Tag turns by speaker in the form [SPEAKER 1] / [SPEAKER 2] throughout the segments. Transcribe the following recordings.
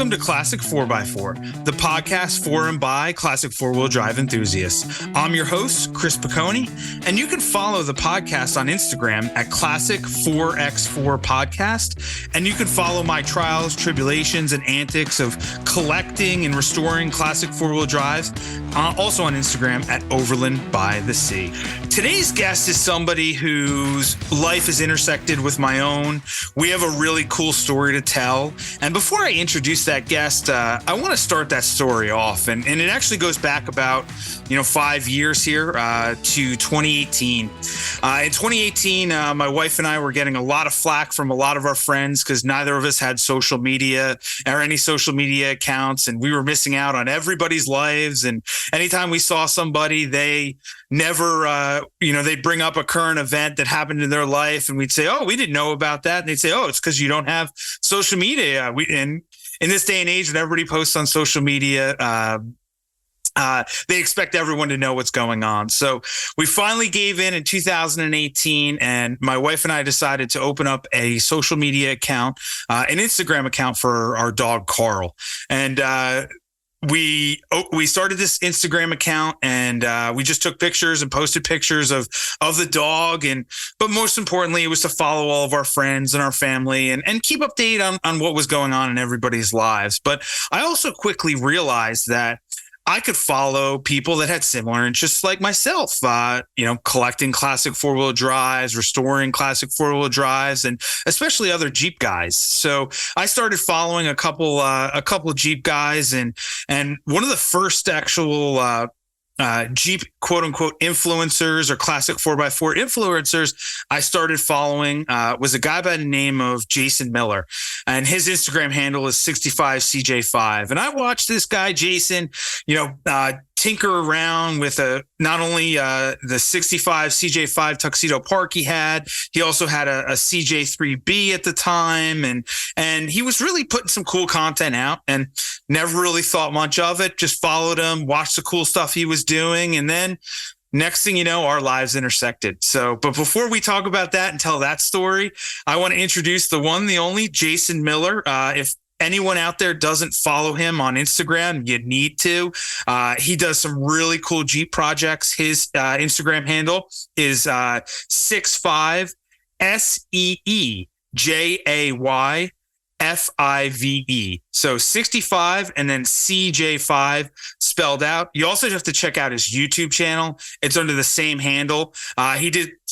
[SPEAKER 1] Welcome to Classic 4x4, the podcast for and by classic four-wheel drive enthusiasts. I'm your host, Chris Piccone, and you can follow the podcast on Instagram at Classic4x4 Podcast, and you can follow my trials, tribulations, and antics of collecting and restoring classic four-wheel drives, also on Instagram at Overland by the Sea. Today's guest is somebody whose life is intersected with my own. We have a really cool story to tell. And before I introduce that guest, I want to start that story off. And it actually goes back about, 5 years here to 2018. In 2018, my wife and I were getting a lot of flack from a lot of our friends because neither of us had social media or any social media accounts. And we were missing out on everybody's lives. And anytime we saw somebody, they never, they'd bring up a current event that happened in their life, and we'd say, "Oh, we didn't know about that." And they'd say, "Oh, it's because you don't have social media." And in this day and age, when everybody posts on social media, they expect everyone to know what's going on. So we finally gave in 2018, and my wife and I decided to open up a social media account, an Instagram account for our dog Carl, and we started this Instagram account, and we just took pictures and posted pictures of the dog. But most importantly, it was to follow all of our friends and our family and keep update on what was going on in everybody's lives. But I also quickly realized that I could follow people that had similar interests like myself, collecting classic four-wheel drives, restoring classic four-wheel drives, and especially other Jeep guys. So I started following a couple of Jeep guys, and one of the first actual Jeep quote unquote influencers or classic 4x4 influencers I started following was a guy by the name of Jason Miller, and his Instagram handle is 65CJ5. And I watched this guy, Jason, tinker around with not only the 65 CJ5 tuxedo park he had. He also had a CJ3B at the time, and he was really putting some cool content out, and never really thought much of it. Just followed him, watched the cool stuff he was doing, and then next thing you know, our lives intersected. So, but before we talk about that and tell that story, I want to introduce the one, the only Jason Miller. If anyone out there doesn't follow him on Instagram, you need to. He does some really cool Jeep projects. His Instagram handle is 65SEEJAYFIVE. So 65 and then CJ5 spelled out. You also have to check out his YouTube channel. It's under the same handle.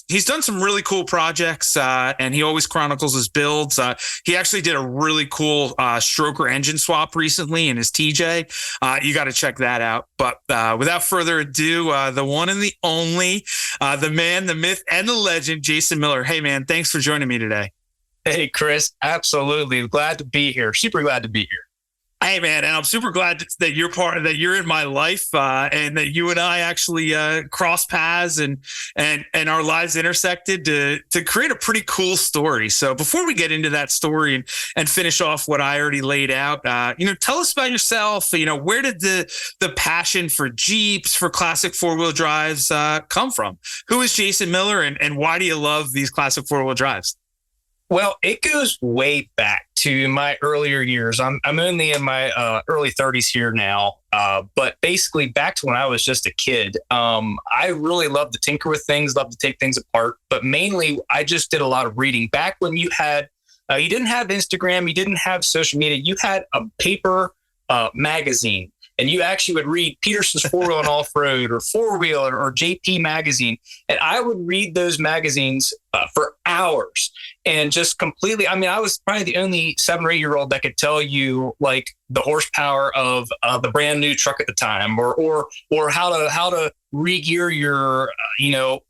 [SPEAKER 1] He's done some really cool projects, and he always chronicles his builds. He actually did a really cool stroker engine swap recently in his TJ. You got to check that out. But without further ado, the one and the only, the man, the myth, and the legend, Jason Miller. Hey, man, thanks for joining me today.
[SPEAKER 2] Hey, Chris, absolutely. Glad to be here. Super glad to be here.
[SPEAKER 1] Hey, man, and I'm super glad that you're in my life, and that you and I actually cross paths and our lives intersected to create a pretty cool story. So before we get into that story and finish off what I already laid out, tell us about yourself. Where did the passion for Jeeps, for classic four-wheel drives come from? Who is Jason Miller, and why do you love these classic four-wheel drives?
[SPEAKER 2] Well, it goes way back to my earlier years. I'm only in my early 30s here now, but basically back to when I was just a kid. I really loved to tinker with things, loved to take things apart, but mainly I just did a lot of reading. Back when you didn't have Instagram, you didn't have social media, you had a paper magazine. And you actually would read Peterson's Four Wheel and Off Road or Four Wheel or JP Magazine. And I would read those magazines for hours and just completely. I mean, I was probably the only 7 or 8 year old that could tell you like the horsepower of the brand new truck at the time, or how to re-gear your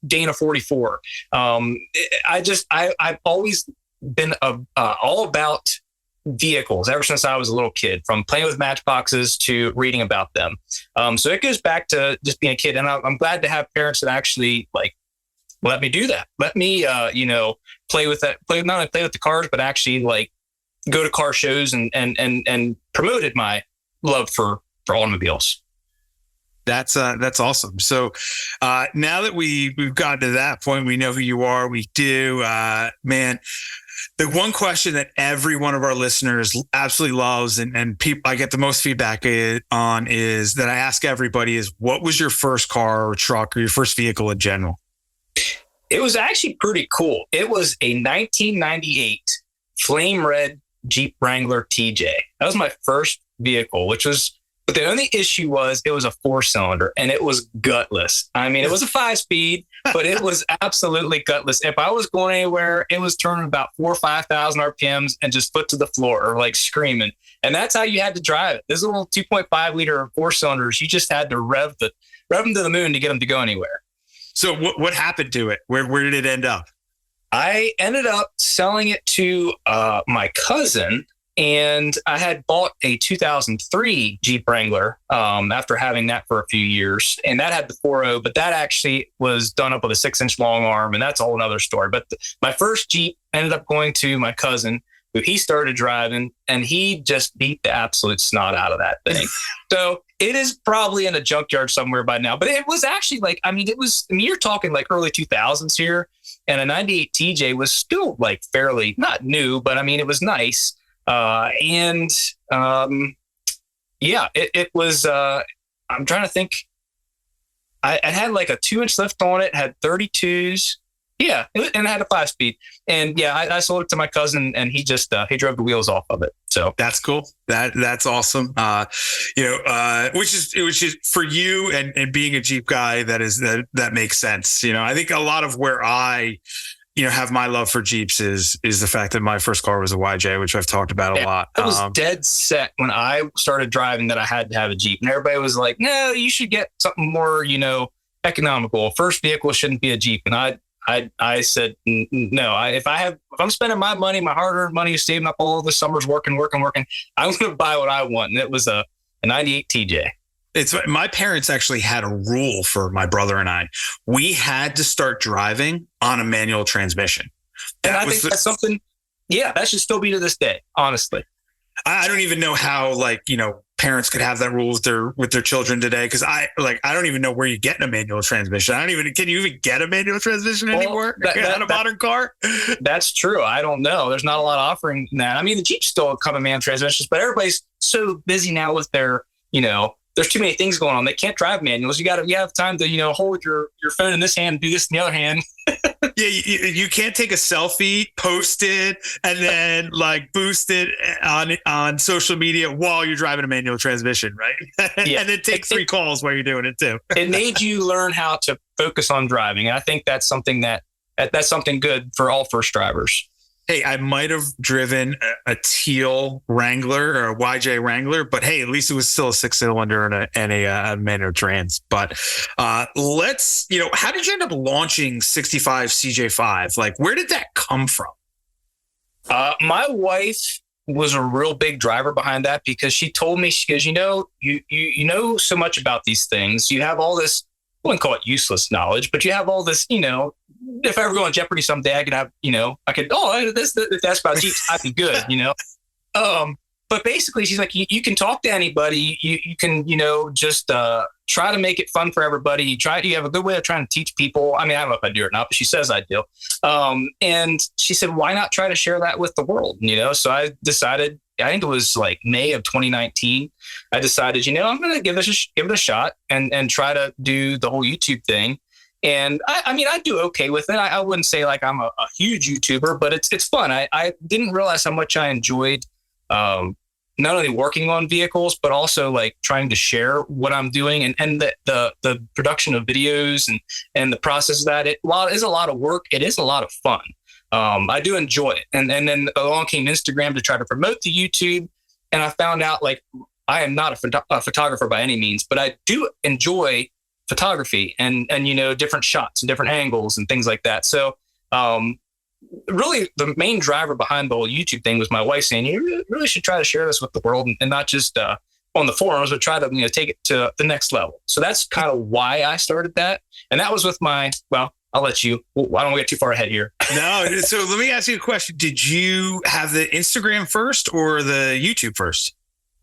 [SPEAKER 2] Dana 44. I've always been all about vehicles ever since I was a little kid, from playing with matchboxes to reading about them. So it goes back to just being a kid. And I'm glad to have parents that actually let me do that. Let me, play with that, not only play with the cars, but actually go to car shows and promoted my love for automobiles.
[SPEAKER 1] That's awesome. So now that we've gotten to that point, we know who you are. We do, man. The one question that every one of our listeners absolutely loves and people I get the most feedback on is that I ask everybody is, what was your first car or truck or your first vehicle in general?
[SPEAKER 2] It was actually pretty cool. It was a 1998 flame red Jeep Wrangler TJ. That was my first vehicle, but the only issue was it was a 4-cylinder and it was gutless. I mean, it was a 5-speed, but it was absolutely gutless. If I was going anywhere, it was turning about 4,000 or 5,000 RPMs and just foot to the floor or like screaming. And that's how you had to drive it. This little 2.5 liter 4-cylinders, you just had to rev them to the moon to get them to go anywhere.
[SPEAKER 1] So what happened to it? Where did it end up?
[SPEAKER 2] I ended up selling it to my cousin, and I had bought a 2003 Jeep Wrangler after having that for a few years, and that had the 4.0, but that actually was done up with a 6-inch long arm, and that's a whole another story. But my first Jeep ended up going to my cousin, who he started driving, and he just beat the absolute snot out of that thing. So it is probably in a junkyard somewhere by now, but it was actually you're talking like early 2000s here, and a 98 TJ was still like fairly not new, but I mean, it was nice. It was, I'm trying to think. I had like a 2-inch lift on it, had 32s. Yeah. And it had a 5-speed. And yeah, I sold it to my cousin, and he just, he drove the wheels off of it. So
[SPEAKER 1] that's cool. That's awesome. Which is for you and being a Jeep guy, that makes sense. I think a lot of where I have my love for Jeeps is the fact that my first car was a YJ, which I've talked about a lot.
[SPEAKER 2] I was dead set when I started driving that I had to have a Jeep, and everybody was like, no, you should get something more, economical. First vehicle shouldn't be a Jeep. And I said, no, if I'm spending my money, my hard-earned money, saving up all the summers, working, I'm going to buy what I want. And it was a 98 TJ.
[SPEAKER 1] My parents actually had a rule for my brother and I. We had to start driving on a manual transmission.
[SPEAKER 2] And I think that's something, that should still be to this day, honestly.
[SPEAKER 1] I don't even know how, parents could have that rule with their children today. Cause I don't even know where you get a manual transmission. Can you even get a manual transmission anymore on a modern car?
[SPEAKER 2] That's true. I don't know. There's not a lot offering that. I mean, the Jeeps still come in manual transmissions, but everybody's so busy now with their, there's too many things going on. They can't drive manuals. You have time to, hold your phone in this hand, do this in the other hand.
[SPEAKER 1] Yeah, you can't take a selfie, post it, and then boost it on social media while you're driving a manual transmission, right?
[SPEAKER 2] Yeah.
[SPEAKER 1] And then take 3 calls while you're doing it too.
[SPEAKER 2] It made you learn how to focus on driving, and I think that's something that's something good for all first drivers.
[SPEAKER 1] Hey, I might have driven a teal Wrangler or a YJ Wrangler, but hey, at least it was still a 6-cylinder and a manual trans. But how did you end up launching 65 CJ5? Where did that come from?
[SPEAKER 2] My wife was a real big driver behind that, because she told me, she goes, you know so much about these things. You have all this, I wouldn't call it useless knowledge, but you have all this, if I ever go on Jeopardy someday, I could have, if that's about Jeeps, I'd be good, But basically, she's like, you can talk to anybody. You can, just try to make it fun for everybody. You have a good way of trying to teach people. I mean, I don't know if I do or not, but she says I do. And she said, why not try to share that with the world? So I decided, I think it was like May of 2019. I decided, I'm going to give it a shot and try to do the whole YouTube thing. And I do okay with it. I wouldn't say like I'm a huge YouTuber, but it's fun. I didn't realize how much I enjoyed not only working on vehicles, but also like trying to share what I'm doing and the production of videos and the process of that. While it is a lot of work, it is a lot of fun. I do enjoy it. And then along came Instagram to try to promote the YouTube. And I found out I am not a photographer by any means, but I do enjoy photography and different shots and different angles and things like that. So really the main driver behind the whole YouTube thing was my wife saying, you really should try to share this with the world and not just on the forums, but try to take it to the next level. So that's kind of why I started that. And that was with I'll let you, I don't want to get too far ahead here.
[SPEAKER 1] No. So let me ask you a question. Did you have the Instagram first or the YouTube first?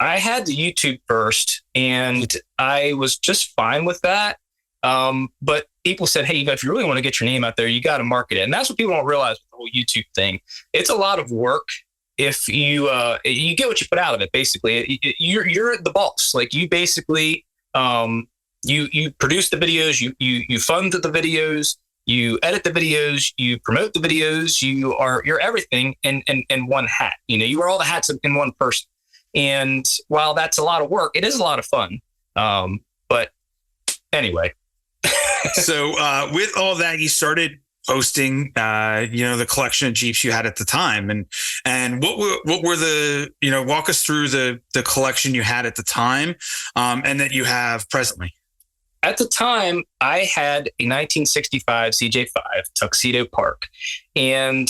[SPEAKER 2] I had the YouTube first, and I was just fine with that. But people said, hey, if you really want to get your name out there, you got to market it. And that's what people don't realize with the whole YouTube thing. It's a lot of work. If you get what you put out of it, basically, you're the boss. Like you basically, you produce the videos, you fund the videos, you edit the videos, you promote the videos, you're everything in one hat. You wear all the hats in one person. And while that's a lot of work, it is a lot of fun. But anyway.
[SPEAKER 1] So with all that, you started posting, the collection of Jeeps you had at the time, and what were the, walk us through the collection you had at the time, and that you have presently.
[SPEAKER 2] At the time, I had a 1965 CJ5 Tuxedo Park, and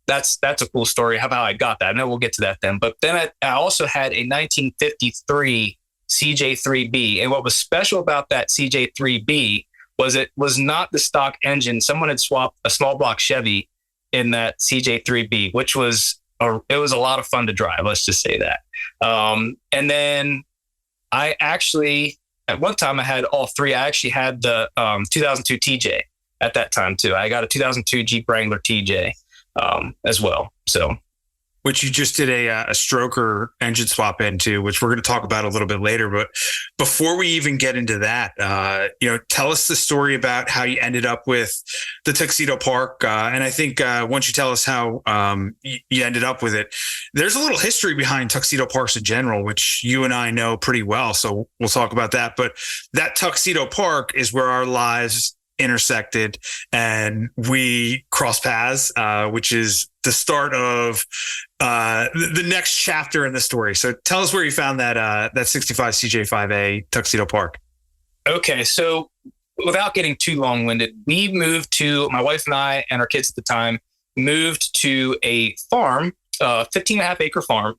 [SPEAKER 2] that's a cool story how I got that. I know we'll get to that then. But then I also had a 1953 CJ3B, and what was special about that CJ3B was it was not the stock engine. Someone had swapped a small block Chevy in that CJ3B, which was it was a lot of fun to drive. Let's just say that. And then I actually, at one time, I had all three. I actually had the 2002 TJ at that time too. I got a 2002 Jeep Wrangler TJ as well. So,
[SPEAKER 1] which you just did a stroker engine swap into, which we're going to talk about a little bit later. But before we even get into that, tell us the story about how you ended up with the Tuxedo Park. And I think once you tell us how you ended up with it, there's a little history behind Tuxedo Parks in general, which you and I know pretty well. So we'll talk about that. But that Tuxedo Park is where our lives intersected and we crossed paths, which is the start of the next chapter in the story. So tell us where you found that 65 CJ5A Tuxedo Park.
[SPEAKER 2] Okay, so without getting too long-winded, my wife and I and our kids at the time moved to a farm, 15.5-acre farm.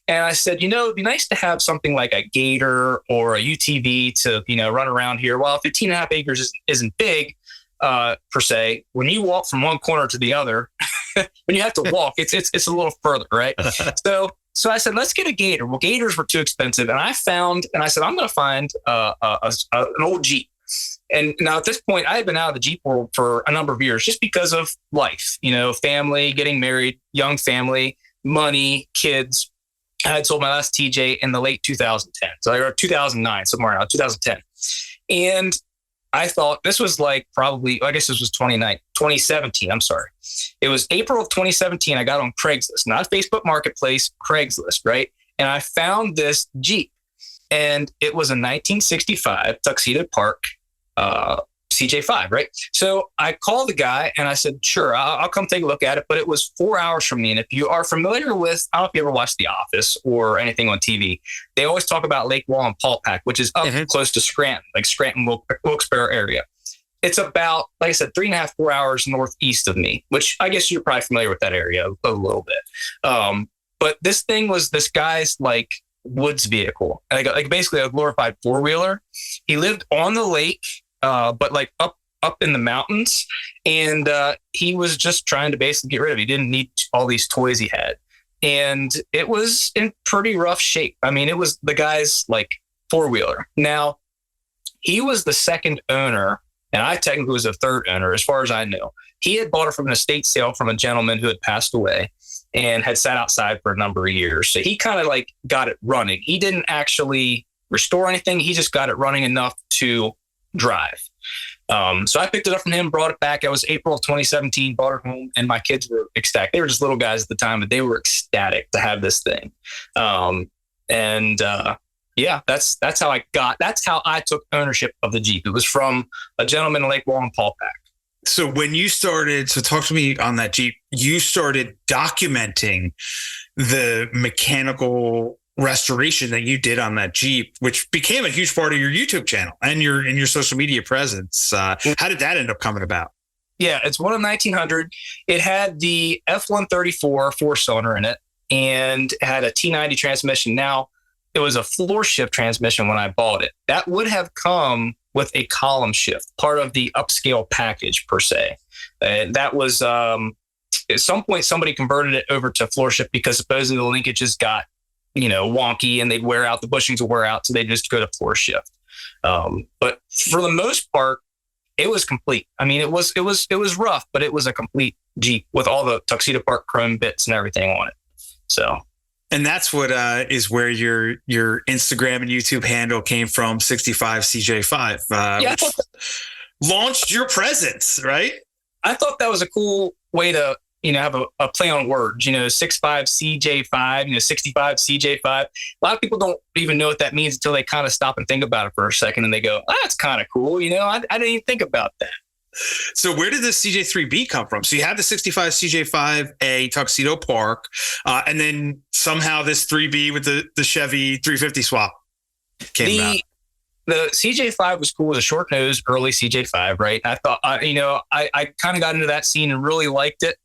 [SPEAKER 2] And I said, it'd be nice to have something like a Gator or a UTV to, run around here. While 15.5 acres isn't big, per se, when you walk from one corner to the other, when you have to walk, it's a little further, right? So I said, let's get a Gator. Well, Gators were too expensive. And I said, I'm going to find an old Jeep. And now at this point, I had been out of the Jeep world for a number of years just because of life, family, getting married, young family, money, kids. I had sold my last TJ in the late 2010. So I wrote 2009, somewhere around 2010. And I thought this was like probably, I guess this was 2017. I'm sorry. It was April of 2017. I got on Craigslist, not Facebook Marketplace, Craigslist, right? And I found this Jeep, and it was a 1965 Tuxedo Park CJ5, right? So I called the guy and I said, sure, I'll come take a look at it. But it was 4 hours from me. And if you are familiar with, I don't know if you ever watched The Office or anything on TV, they always talk about Lake Wallenpaupack, which is up close to Scranton, like Scranton, Wilkes-Barre area. It's about, like I said, 3.5, 4 hours northeast of me, which I guess you're probably familiar with that area a little bit. But this thing was this guy's like woods vehicle, like basically a glorified four-wheeler. He lived on the lake, but like up in the mountains, and he was just trying to basically get rid of it. He didn't need all these toys he had, and it was in pretty rough shape. I mean, it was the guy's like four-wheeler. Now, he was the second owner, and I technically was the third owner as far as I know. He had bought it from an estate sale from a gentleman who had passed away and had sat outside for a number of years. So he kind of like got it running. He didn't actually restore anything. He just got it running enough to drive. So I picked it up from him, brought it back. It was April of 2017, brought it home, and my kids were ecstatic. They were just little guys at the time, but they were ecstatic to have this thing. Yeah, that's how I took ownership of the Jeep. It was from a gentleman in Lake Wallenpaupack.
[SPEAKER 1] So when you started, talk to me on that Jeep, you started documenting the mechanical restoration that you did on that Jeep, which became a huge part of your YouTube channel and your social media presence. How did that end up coming about?
[SPEAKER 2] Yeah, it's one of 1900. It had the F134 4-cylinder in it and had a T90 transmission. Now, it was a floor shift transmission when I bought it. That would have come with a column shift, part of the upscale package per se. That was at some point somebody converted it over to floor shift because supposedly the linkages got wonky and they'd wear out, the bushings would wear out, so they just go to floor shift. But for the most part, it was complete. I mean, it was rough, but it was a complete Jeep with all the Tuxedo Park chrome bits and everything on it. So.
[SPEAKER 1] And that's what is where your Instagram and YouTube handle came from, 65 CJ5, which launched your presence, right?
[SPEAKER 2] I thought that was a cool way to, have a play on words, 65 CJ5, 65 CJ5. A lot of people don't even know what that means until they kind of stop and think about it for a second and they go, that's kind of cool. I didn't even think about that.
[SPEAKER 1] So where did the CJ3B come from? So you had the 65 CJ5A Tuxedo Park, and then somehow this 3B with the Chevy 350 swap came out.
[SPEAKER 2] The CJ5 was cool. It was a short nose, early CJ5, right? I thought, I kind of got into that scene and really liked it.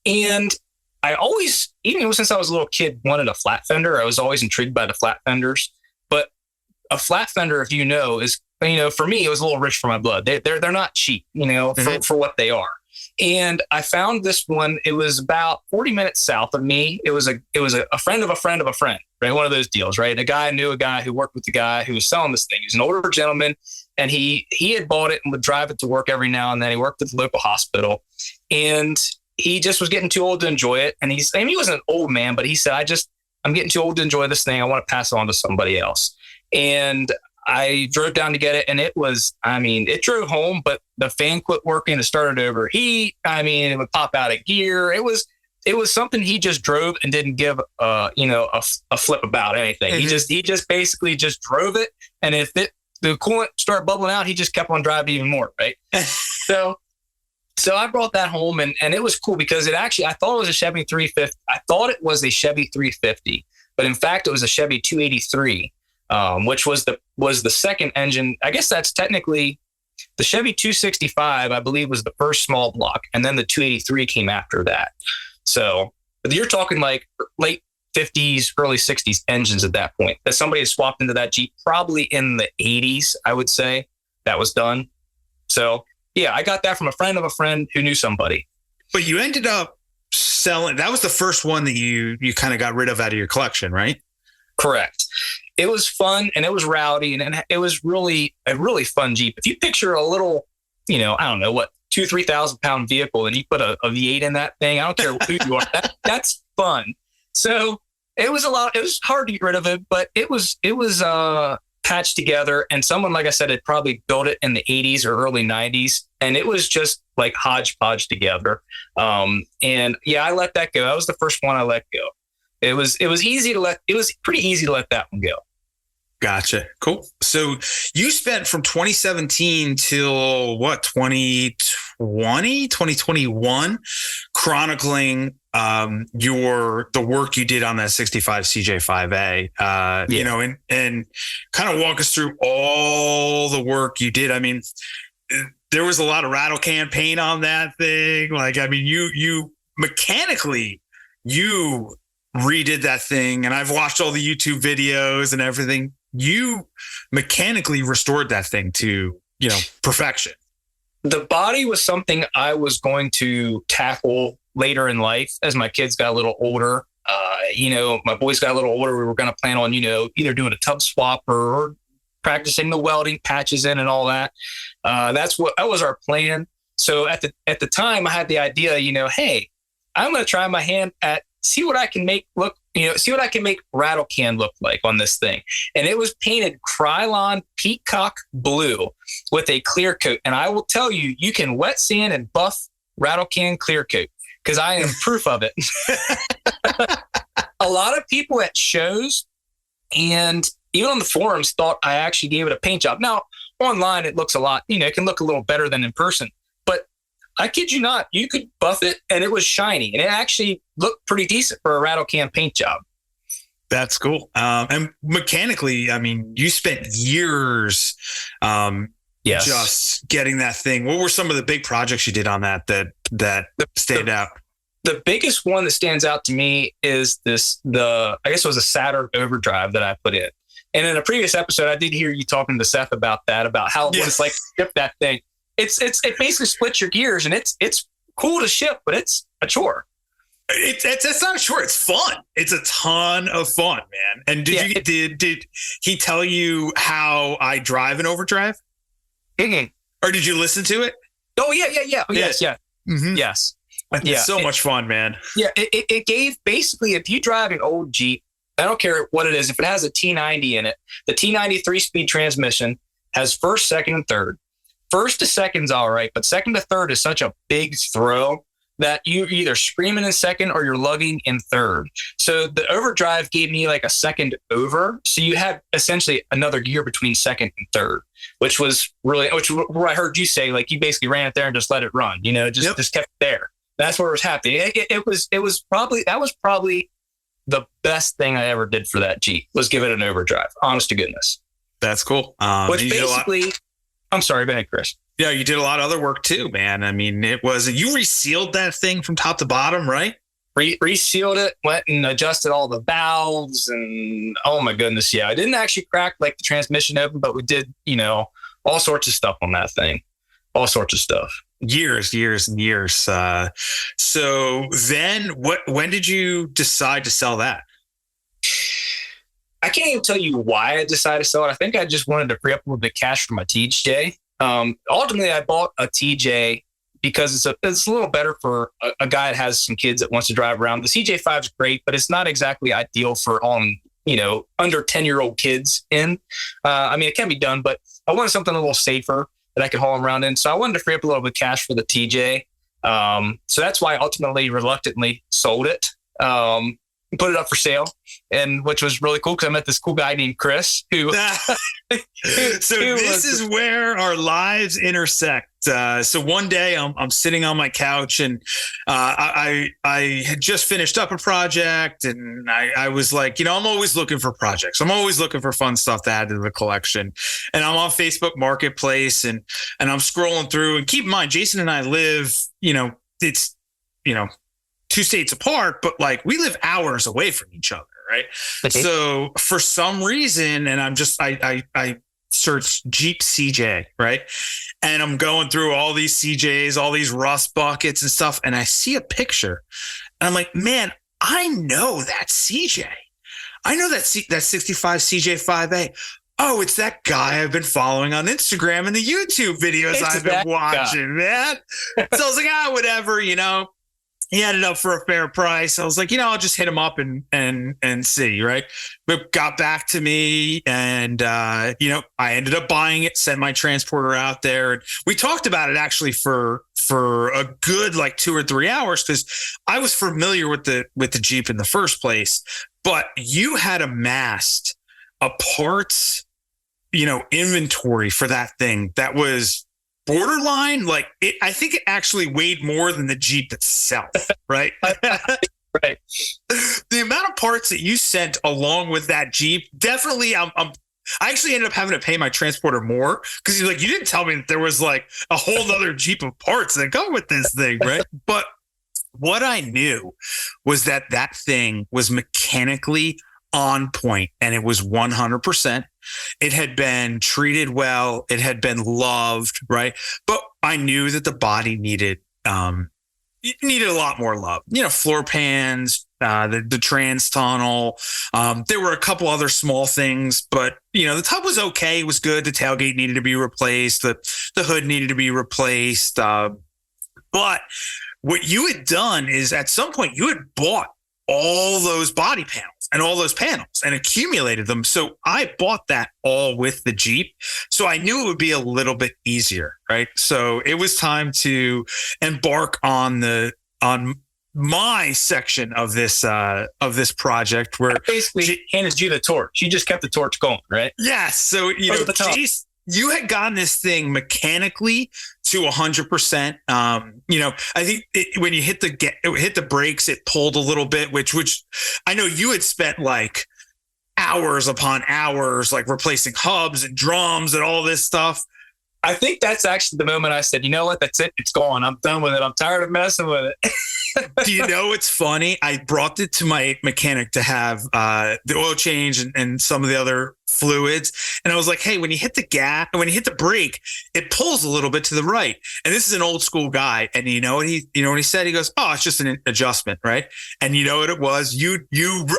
[SPEAKER 2] And I always, even since I was a little kid, wanted a flat fender. I was always intrigued by the flat fenders. But a flat fender, if is, for me, it was a little rich for my blood. They're not cheap, for what they are. And I found this one. It was about 40 minutes south of me. It was a friend of a friend of a friend, right? One of those deals, right? A guy knew a guy who worked with the guy who was selling this thing. He was an older gentleman, and he had bought it and would drive it to work every now and then. He worked at the local hospital, and he just was getting too old to enjoy it. And he wasn't an old man, but he said, I'm getting too old to enjoy this thing. I want to pass it on to somebody else. And I drove down to get it, and it drove home, but the fan quit working. It started to overheat. It would pop out of gear. It was something he just drove and didn't give a flip about anything. Mm-hmm. He just basically just drove it, and if the coolant started bubbling out, he just kept on driving even more, right? So I brought that home, and it was cool because I thought it was a Chevy 350. I thought it was a Chevy 350, but in fact it was a Chevy 283. Which was the second engine. I guess that's technically the Chevy 265, I believe, was the first small block, and then the 283 came after that. So you're talking like late 50s, early 60s engines at that point that somebody had swapped into that Jeep, probably in the 80s, I would say that was done. So yeah, I got that from a friend of a friend who knew somebody.
[SPEAKER 1] But you ended up selling. That was the first one that you kind of got rid of out of your collection, right?
[SPEAKER 2] Correct. It was fun and it was rowdy and it was really a really fun Jeep. If you picture a little, I don't know what, 3,000 pound vehicle and you put a V8 in that thing, I don't care who you are, that's fun. So it was hard to get rid of it, but it was patched together, and someone, like I said, had probably built it in the 80s or early 90s, and it was just like hodgepodge together. And yeah, I let that go. That was the first one I let go. It was pretty easy to let that one go.
[SPEAKER 1] Gotcha. Cool. So you spent from 2017 till 2021 chronicling the work you did on that 65 CJ5A, and kind of walk us through all the work you did. I mean, there was a lot of rattle can paint on that thing. You mechanically, you redid that thing, and I've watched all the YouTube videos and everything. You mechanically restored that thing to, perfection.
[SPEAKER 2] The body was something I was going to tackle later in life as my kids got a little older. My boys got a little older. We were going to plan on, either doing a tub swap or practicing the welding, patches in and all that. That was our plan. So at the time I had the idea, hey, I'm going to try my hand at see what I can make rattle can look like on this thing. And it was painted Krylon peacock blue with a clear coat. And I will tell you, you can wet sand and buff rattle can clear coat because I am proof of it. A lot of people at shows and even on the forums thought I actually gave it a paint job. Now, online, it looks a lot, it can look a little better than in person. But I kid you not, you could buff it and it was shiny. And it actually looked pretty decent for a rattle can paint job.
[SPEAKER 1] That's cool. And mechanically, you spent years just getting that thing. What were some of the big projects you did on that stand out?
[SPEAKER 2] The biggest one that stands out to me is I guess it was a Saturn overdrive that I put in. And in a previous episode, I did hear you talking to Seth about how what it's like to ship that thing. It basically splits your gears, and it's cool to ship, but it's a chore. It's
[SPEAKER 1] not a chore. It's fun. It's a ton of fun, man. And did he tell you how I drive an overdrive?
[SPEAKER 2] Mm-hmm.
[SPEAKER 1] Or did you listen to it?
[SPEAKER 2] Oh, yeah. Oh, yes, yeah.
[SPEAKER 1] Mm-hmm.
[SPEAKER 2] Yes.
[SPEAKER 1] It's so much fun, man.
[SPEAKER 2] Yeah, it gave basically, if you drive an old Jeep, I don't care what it is, if it has a T90 in it, the T90 3-speed transmission has first, second, and third. First to second's all right, but second to third is such a big throw that you're either screaming in second or you're lugging in third. So the overdrive gave me like a second over. So you had essentially another gear between second and third, which was what I heard you say, like you basically ran it there and just let it run, just kept it there. That's what was happening. That was probably the best thing I ever did for that Jeep was give it an overdrive. Honest to goodness.
[SPEAKER 1] That's cool.
[SPEAKER 2] Which basically, I'm sorry, go ahead, Chris.
[SPEAKER 1] Yeah, you did a lot of other work too, man. I mean, you resealed that thing from top to bottom, right?
[SPEAKER 2] Resealed it, went and adjusted all the valves, and oh my goodness, yeah. I didn't actually crack like the transmission open, but we did, all sorts of stuff on that thing. All sorts of stuff.
[SPEAKER 1] Years and years. So then when did you decide to sell that?
[SPEAKER 2] I can't even tell you why I decided to sell it. I think I just wanted to free up a little bit of cash for my TJ. Ultimately, I bought a TJ because it's a little better for a guy that has some kids that wants to drive around. The CJ5 is great, but it's not exactly ideal for under 10-year-old kids in. I mean, it can be done, but I wanted something a little safer that I could haul them around in. So I wanted to free up a little bit of cash for the TJ. So that's why I ultimately reluctantly sold it. Put it up for sale, and which was really cool because I met this cool guy named Chris who.
[SPEAKER 1] This is where our lives intersect. So one day I'm sitting on my couch and I had just finished up a project, and I was like, I'm always looking for projects. I'm always looking for fun stuff to add to the collection. And I'm on Facebook Marketplace and I'm scrolling through. And keep in mind, Jason and I live, it's 2 states apart, but like we live hours away from each other, right? Okay. So for some reason, and I searched Jeep CJ, right? And I'm going through all these CJs, all these rust buckets and stuff, and I see a picture, and I'm like, man, I know that CJ. I know that 65 CJ5A. Oh, it's that guy I've been following on Instagram and the YouTube videos I've been watching, man. So I was like, whatever, He had it up for a fair price. I was like, I'll just hit him up and see, right? But got back to me, and I ended up buying it, sent my transporter out there, and we talked about it actually for a good like 2 or 3 hours because I was familiar with the Jeep in the first place, but you had amassed a parts, inventory for that thing that was borderline, like I think it actually weighed more than the Jeep itself, right?
[SPEAKER 2] Right.
[SPEAKER 1] The amount of parts that you sent along with that Jeep, definitely, I actually ended up having to pay my transporter more because you didn't tell me that there was like a whole other Jeep of parts that go with this thing, right? But what I knew was that thing was mechanically on point, and it was 100%. It had been treated well. It had been loved, right? But I knew that the body needed a lot more love. Floor pans, the trans tunnel. There were a couple other small things, but the tub was okay. It was good. The tailgate needed to be replaced. The hood needed to be replaced. But what you had done is at some point you had bought all those body panels and all those panels and accumulated them. So I bought that all with the Jeep. So I knew it would be a little bit easier, right? So it was time to embark on my section of this project where
[SPEAKER 2] I basically handed you the torch. You just kept the torch going, right?
[SPEAKER 1] Yes. So, Chase, you had gotten this thing mechanically to 100%. I think when you hit the brakes, it pulled a little bit, which I know you had spent like hours upon hours, like replacing hubs and drums and all this stuff.
[SPEAKER 2] I think that's actually the moment I said, you know what? That's it. It's gone. I'm done with it. I'm tired of messing with it.
[SPEAKER 1] Do you know what's funny? I brought it to my mechanic to have the oil change and some of the other fluids. And I was like, hey, when you hit the gas and when you hit the brake, it pulls a little bit to the right. And this is an old school guy. And you know what he said? He goes, oh, it's just an adjustment, right? And you know what it was?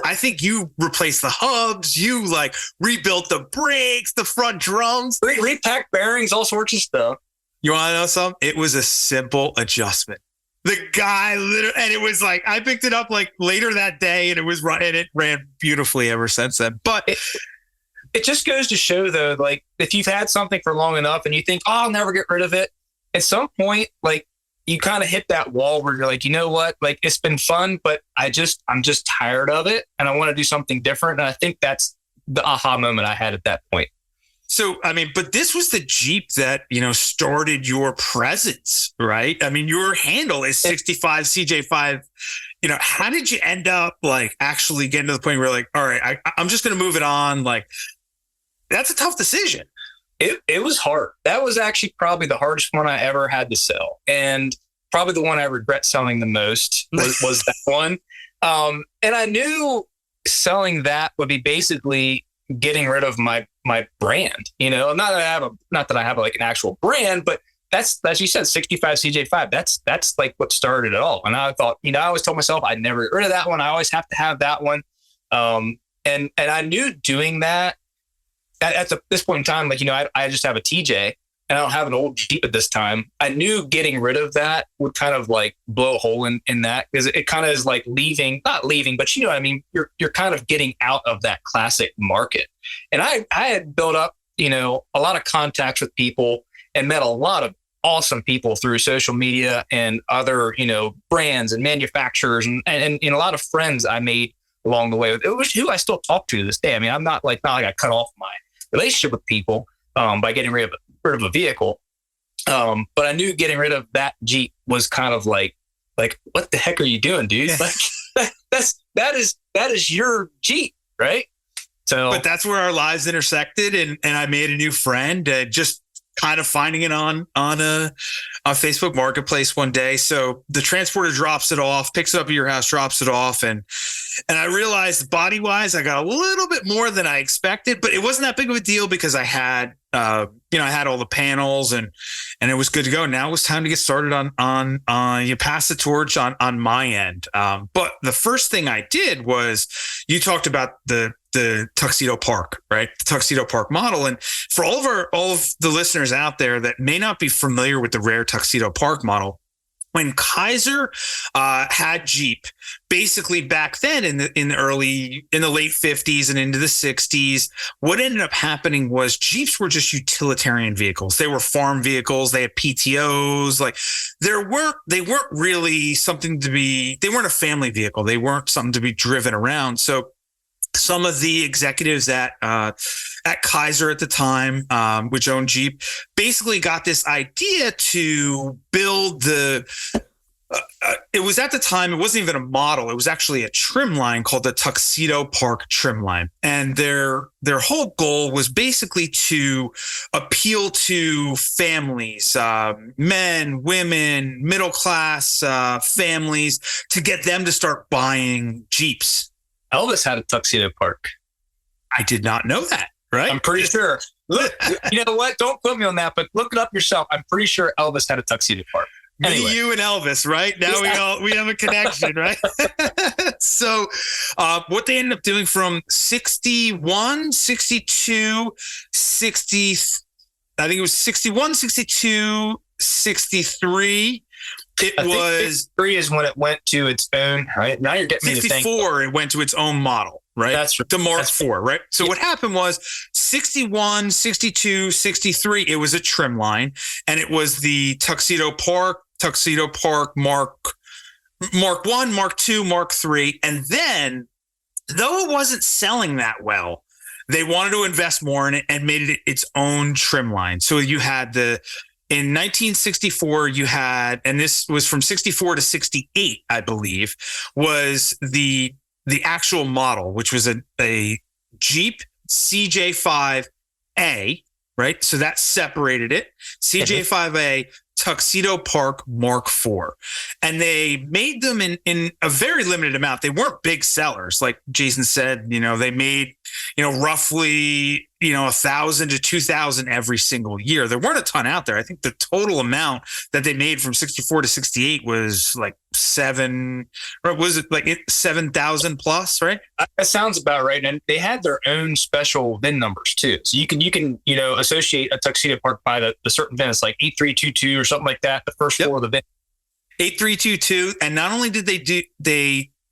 [SPEAKER 1] I think you replaced the hubs. You like rebuilt the brakes, the front drums.
[SPEAKER 2] Repacked bearings, all sorts of stuff.
[SPEAKER 1] You want to know something? It was a simple adjustment. The guy literally, and it was like, I picked it up like later that day and it ran beautifully ever since then. But
[SPEAKER 2] it just goes to show though, like if you've had something for long enough and you think, oh, I'll never get rid of it. At some point, like you kind of hit that wall where you're like, you know what? Like it's been fun, but I'm just tired of it and I want to do something different. And I think that's the aha moment I had at that point.
[SPEAKER 1] So, I mean, but this was the Jeep that, started your presence, right? I mean, your handle is 65 CJ5. How did you end up like actually getting to the point where like, all right, I'm just going to move it on? Like, that's a tough decision.
[SPEAKER 2] It was hard. That was actually probably the hardest one I ever had to sell. And probably the one I regret selling the most was that one. And I knew selling that would be basically getting rid of my brand, not that I have like an actual brand, but that's, as you said, 65 CJ5. That's like what started it all. And I thought, I always told myself I'd never get rid of that one. I always have to have that one. And I knew doing that at this point in time, like, I just have a TJ and I don't have an old Jeep at this time. I knew getting rid of that would kind of like blow a hole in that, because it kind of is like not leaving, but what I mean? You're kind of getting out of that classic market. And I had built up, a lot of contacts with people and met a lot of awesome people through social media and other, brands and manufacturers and a lot of friends I made along the way. It was who I still talk to this day. I mean, I'm not like I cut off my relationship with people by getting rid of a vehicle. But I knew getting rid of that Jeep was kind of like, what the heck are you doing, dude? Like that is your Jeep, right? So,
[SPEAKER 1] but that's where our lives intersected, and I made a new friend, just kind of finding it on a Facebook Marketplace one day. So the transporter drops it off, picks it up at your house, drops it off, and I realized body wise, I got a little bit more than I expected, but it wasn't that big of a deal because I had I had all the panels and it was good to go. Now it was time to get started on you pass the torch on my end. But the first thing I did was, you talked about the Tuxedo Park, right? The Tuxedo Park model. And for all of the listeners out there that may not be familiar with the rare Tuxedo Park model, when Kaiser had Jeep, basically back then in the late 50s and into the 60s, what ended up happening was Jeeps were just utilitarian vehicles. They were farm vehicles. They had PTOs. Like they weren't really something to be. They weren't a family vehicle. They weren't something to be driven around. So some of the executives at Kaiser at the time, which owned Jeep, basically got this idea to build it was at the time, it wasn't even a model. It was actually a trim line called the Tuxedo Park trim line. And their whole goal was basically to appeal to families, men, women, middle class families, to get them to start buying Jeeps.
[SPEAKER 2] Elvis had a Tuxedo Park.
[SPEAKER 1] I did not know that, right?
[SPEAKER 2] I'm pretty sure. Look, you know what? Don't quote me on that, but look it up yourself. I'm pretty sure Elvis had a Tuxedo Park. Anyway.
[SPEAKER 1] Me, you, and Elvis, right? Now we have a connection, right? So what they ended up doing from 61, 62, 60, I think it was 61, 62, 63. I think
[SPEAKER 2] 63 is when it went to its own, right? Now you're getting me to think.
[SPEAKER 1] 64, it went to its own model, right?
[SPEAKER 2] That's right.
[SPEAKER 1] The Mark IV, right? So what happened was 61, 62, 63, it was a trim line, and it was the Tuxedo Park Mark 1, Mark 2, Mark 3. And then, though it wasn't selling that well, they wanted to invest more in it and made it its own trim line. So you had in 1964, you had, and this was from 64 to 68, I believe, was the actual model, which was a Jeep CJ5A, right? So that separated it. CJ5A, Tuxedo Park Mark IV. And they made them in a very limited amount. They weren't big sellers. Like Jason said, they made, roughly, 1,000 to 2,000 every single year. There weren't a ton out there. I think the total amount that they made from 64 to 68 was like 7,000 plus, right?
[SPEAKER 2] That sounds about right. And they had their own special VIN numbers too. So you can associate a Tuxedo Park by the certain VIN. It's like 8322 or something like that. The first four of the VIN.
[SPEAKER 1] 8322. And not only did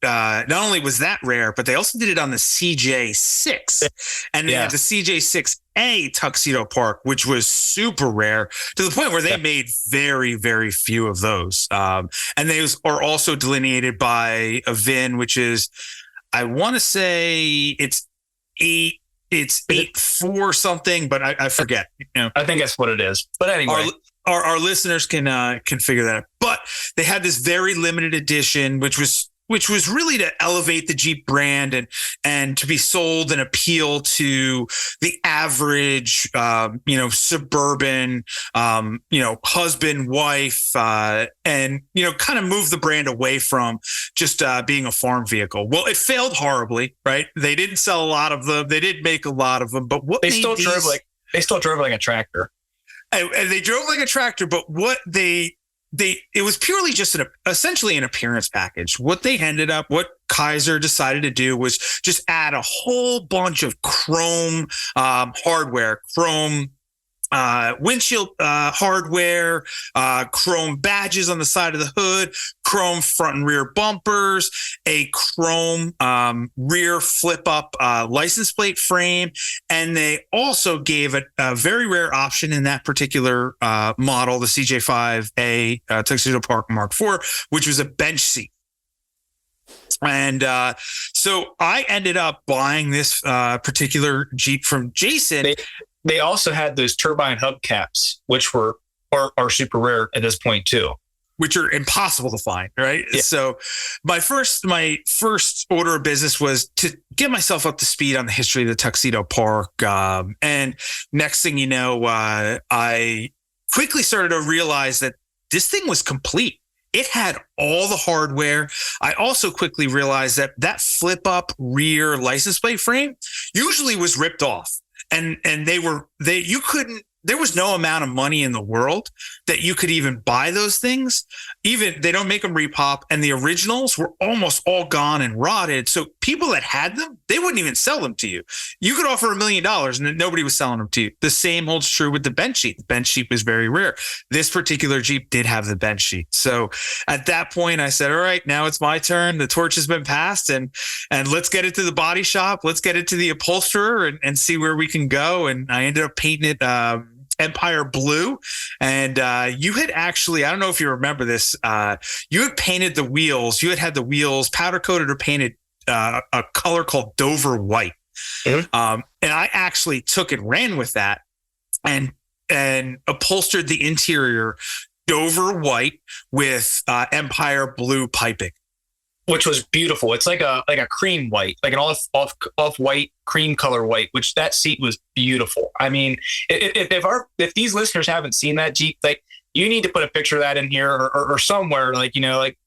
[SPEAKER 1] not only was that rare, but they also did it on the CJ6, and they had the CJ6A Tuxedo Park, which was super rare to the point where they made very, very few of those. And those are also delineated by a VIN, which is, I want to say it's 84 something, but I forget.
[SPEAKER 2] I think that's what it is. But anyway.
[SPEAKER 1] Our listeners can figure that out. But they had this very limited edition, which was really to elevate the Jeep brand and to be sold and appeal to the average, suburban, husband, wife, and, kind of move the brand away from just being a farm vehicle. Well, it failed horribly, right? They didn't sell a lot of them. They did make a lot of them, but
[SPEAKER 2] they still drove like a tractor.
[SPEAKER 1] And they drove like a tractor, but what it was purely just essentially an appearance package. What Kaiser decided to do was just add a whole bunch of chrome hardware, chrome windshield hardware, chrome badges on the side of the hood, chrome front and rear bumpers, a chrome rear flip up license plate frame. And they also gave it a very rare option in that particular model, the CJ5A Tuxedo Park Mark IV, which was a bench seat. And so I ended up buying this particular Jeep from Jason.
[SPEAKER 2] They also had those turbine hubcaps, which are super rare at this point too,
[SPEAKER 1] which are impossible to find, right? Yeah. So my first order of business was to get myself up to speed on the history of the Tuxedo Park. And next thing you know, I quickly started to realize that this thing was complete. It had all the hardware. I also quickly realized that flip up rear license plate frame usually was ripped off. And there was no amount of money in the world that you could even buy those things. Even they don't make them repop, and the originals were almost all gone and rotted. So people that had them, they wouldn't even sell them to you. You could offer $1 million and nobody was selling them to you. The same holds true with the bench sheet. The bench sheet was very rare. This particular Jeep did have the bench sheet. So at that point I said, all right, now it's my turn. The torch has been passed, and let's get it to the body shop. Let's get it to the upholsterer and see where we can go. And I ended up painting it Empire blue. And you had actually, I don't know if you remember this, you had painted the wheels. You had the wheels powder coated or painted a color called Dover white. Mm-hmm. And I actually took and ran with that and upholstered the interior Dover white with Empire blue piping,
[SPEAKER 2] which was beautiful. It's like a cream white, like an off white cream color white, which that seat was beautiful. I mean, if these listeners haven't seen that Jeep, like, you need to put a picture of that in here or somewhere, like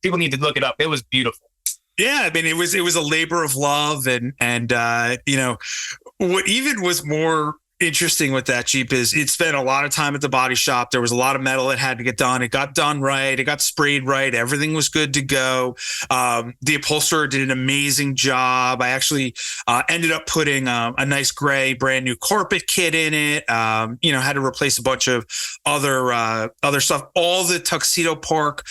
[SPEAKER 2] people need to look it up. It was beautiful.
[SPEAKER 1] Yeah, I mean, it was a labor of love, and what even was more interesting with that Jeep is it spent a lot of time at the body shop. There was a lot of metal that had to get done. It got done right. It got sprayed right. Everything was good to go. The upholsterer did an amazing job. I actually ended up putting a nice gray brand new carpet kit in it. Had to replace a bunch of other stuff. All the Tuxedo Park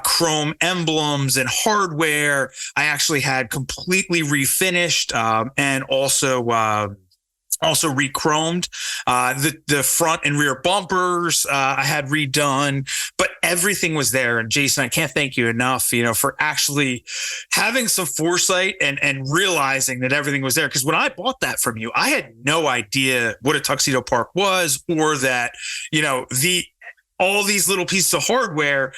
[SPEAKER 1] chrome emblems and hardware I actually had completely refinished, and also re-chromed. The front and rear bumpers I had redone, but everything was there. And Jason, I can't thank you enough, for actually having some foresight and realizing that everything was there. Because when I bought that from you, I had no idea what a Tuxedo Park was, or that all these little pieces of hardware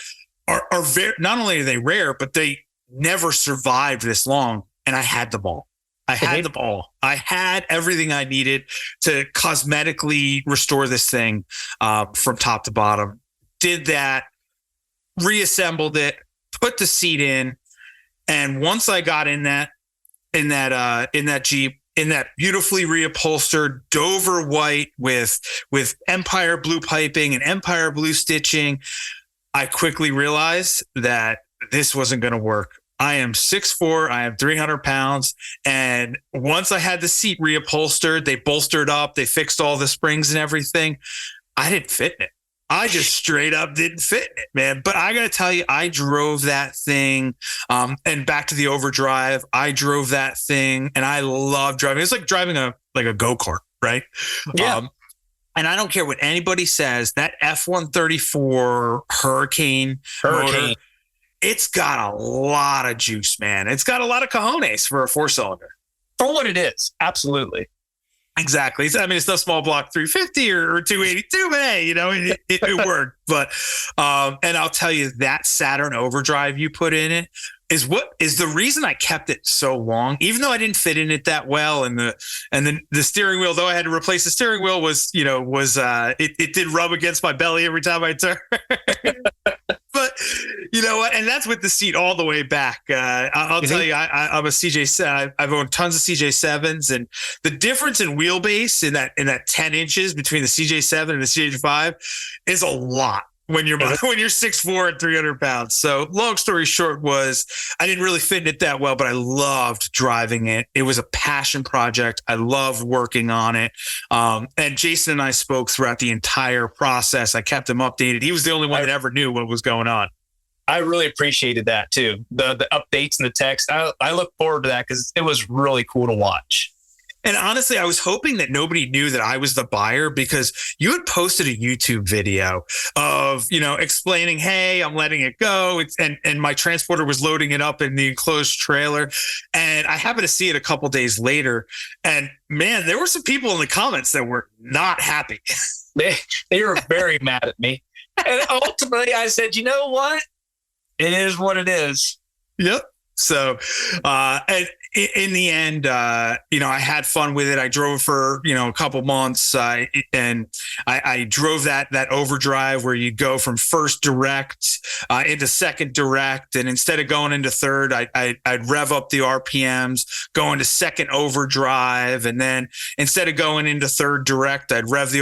[SPEAKER 1] are very, not only are they rare, but they never survived this long. And I had them all. I had them all. I had everything I needed to cosmetically restore this thing from top to bottom. Did that, reassembled it, put the seat in, and once I got in that Jeep, in that beautifully reupholstered Dover white with Empire blue piping and Empire blue stitching, I quickly realized that this wasn't going to work. I am 6'4", I am 300 pounds. And once I had the seat reupholstered, they bolstered up, they fixed all the springs and everything, I didn't fit in it. I just straight up didn't fit in it, man. But I got to tell you, I drove that thing. And back to the overdrive, I drove that thing and I love driving. It's like driving a go-kart, right?
[SPEAKER 2] Yeah.
[SPEAKER 1] And I don't care what anybody says, that F-134 Hurricane motor, it's got a lot of juice, man. It's got a lot of cojones for a 4-cylinder.
[SPEAKER 2] For what it is. Absolutely.
[SPEAKER 1] Exactly. I mean, it's no small block 350 or 282, but hey, it worked. But, and I'll tell you, that Saturn overdrive you put in it is what is the reason I kept it so long, even though I didn't fit in it that well. And the steering wheel, though I had to replace the steering wheel, it did rub against my belly every time I turned. But you know what? And that's with the seat all the way back. I'll tell you, I'm a CJ7. I've owned tons of CJ7s, and the difference in wheelbase in that 10 inches between the CJ7 and the CJ5 is a lot when you're 6'4" and 300 pounds. So long story short was I didn't really fit in it that well, but I loved driving it. It was a passion project. I loved working on it. And Jason and I spoke throughout the entire process. I kept him updated. He was the only one that ever knew what was going on.
[SPEAKER 2] I really appreciated that too. The updates and the text. I look forward to that because it was really cool to watch.
[SPEAKER 1] And honestly, I was hoping that nobody knew that I was the buyer, because you had posted a YouTube video of, explaining, hey, I'm letting it go. And my transporter was loading it up in the enclosed trailer. And I happened to see it a couple days later. And man, there were some people in the comments that were not happy.
[SPEAKER 2] They were very mad at me. And ultimately I said, you know what? It is what it is.
[SPEAKER 1] Yep. So, and in the end, I had fun with it. I drove for, a couple months, and I drove that overdrive where you go from first direct into second direct. And instead of going into third, I'd rev up the RPMs, go into second overdrive. And then instead of going into third direct, I'd rev the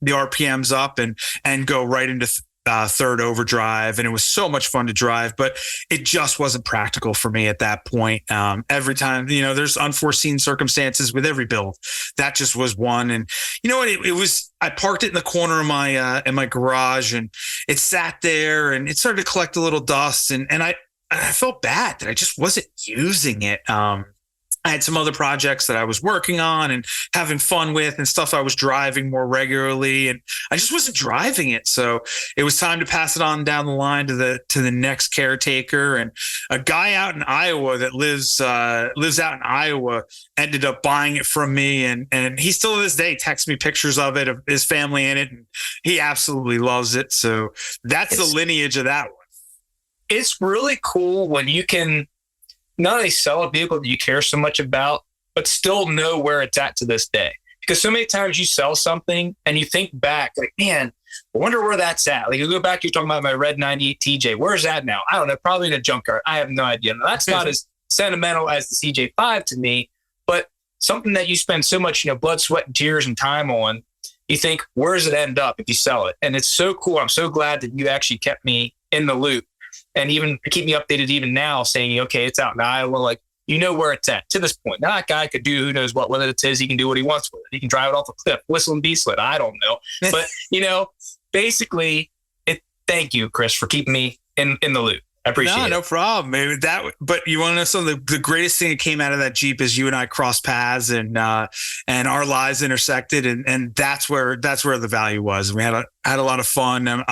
[SPEAKER 1] RPMs up and go right into third overdrive. And it was so much fun to drive, but it just wasn't practical for me at that point. Every time, there's unforeseen circumstances with every build. That just was one. And you know what? It was, I parked it in the corner of my garage, and it sat there and it started to collect a little dust. And I felt bad that I just wasn't using it. I had some other projects that I was working on and having fun with, and stuff I was driving more regularly, and I just wasn't driving it. So it was time to pass it on down the line to the next caretaker. And a guy out in Iowa that lives out in Iowa ended up buying it from me, and he still to this day texts me pictures of it, of his family in it, and he absolutely loves it. So that's the lineage of that one.
[SPEAKER 2] It's really cool when you can not only sell a vehicle that you care so much about, but still know where it's at to this day. Because so many times you sell something and you think back like, man, I wonder where that's at. Like you go back, you're talking about my red 98 TJ. Where's that now? I don't know. Probably in a junkyard. I have no idea. Now, that's not as sentimental as the CJ5 to me, but something that you spend so much, blood, sweat, and tears and time on, you think, where does it end up if you sell it? And it's so cool. I'm so glad that you actually kept me in the loop. And even keep me updated even now, saying, okay, it's out in Iowa, like, where it's at to this point. Now that guy could do who knows what with it is. He can do what he wants with it. He can drive it off a cliff, whistle and be-slit. I don't know. But, basically, thank you, Chris, for keeping me in the loop. I appreciate it.
[SPEAKER 1] No problem. Maybe but you want to know something? The greatest thing that came out of that Jeep is you and I crossed paths, and our lives intersected, and that's where the value was. We had a lot of fun.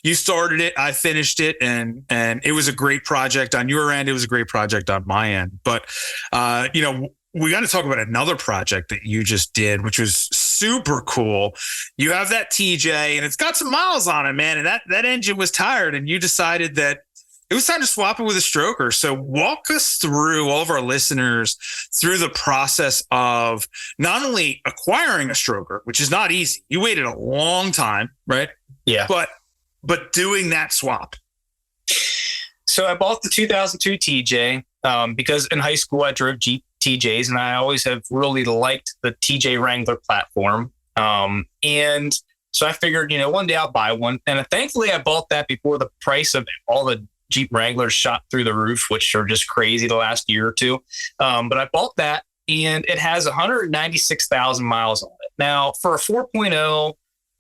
[SPEAKER 1] You started it, I finished it, and it was a great project on your end. It was a great project on my end. But we got to talk about another project that you just did, which was super cool. You have that TJ, and it's got some miles on it, man. And that engine was tired, and you decided that it was time to swap it with a stroker. So walk us through, all of our listeners, through the process of not only acquiring a stroker, which is not easy. You waited a long time, right?
[SPEAKER 2] Yeah.
[SPEAKER 1] But doing that swap.
[SPEAKER 2] So I bought the 2002 TJ because in high school I drove Jeep TJs, and I always have really liked the TJ Wrangler platform. And so I figured, one day I'll buy one. And thankfully, I bought that before the price of all the Jeep Wranglers shot through the roof, which are just crazy the last year or two. But I bought that, and it has 196,000 miles on it. Now, for a 4.0,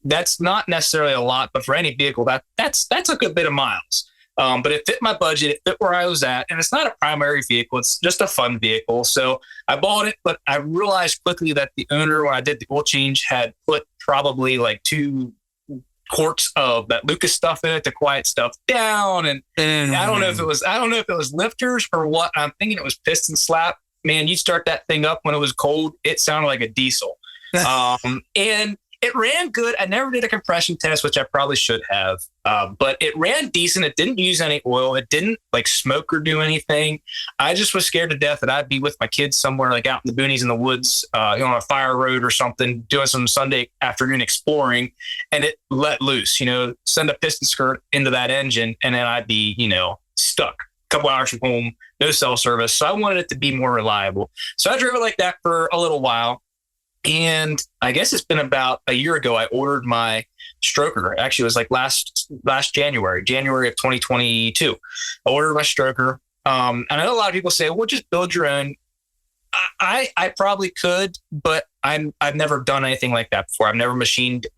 [SPEAKER 2] that's not necessarily a lot, but for any vehicle, that's a good bit of miles. But it fit my budget, it fit where I was at, and it's not a primary vehicle, it's just a fun vehicle. So I bought it, but I realized quickly that the owner, when I did the oil change, had put probably like 2 quarts of that Lucas stuff in it to quiet stuff down. And I don't know if it was lifters or what. I'm thinking it was piston slap. Man, you start that thing up when it was cold, it sounded like a diesel. And it ran good. I never did a compression test, which I probably should have. But it ran decent. It didn't use any oil. It didn't like smoke or do anything. I just was scared to death that I'd be with my kids somewhere like out in the boonies in the woods, on a fire road or something, doing some Sunday afternoon exploring, and it let loose, send a piston skirt into that engine, and then I'd be, stuck a couple hours from home, no cell service. So I wanted it to be more reliable. So I drove it like that for a little while. And I guess it's been about a year ago, I ordered my stroker. Actually, it was like last January of 2022. I ordered my stroker. I know a lot of people say, well, just build your own. I probably could, but I've never done anything like that before. I've never machined,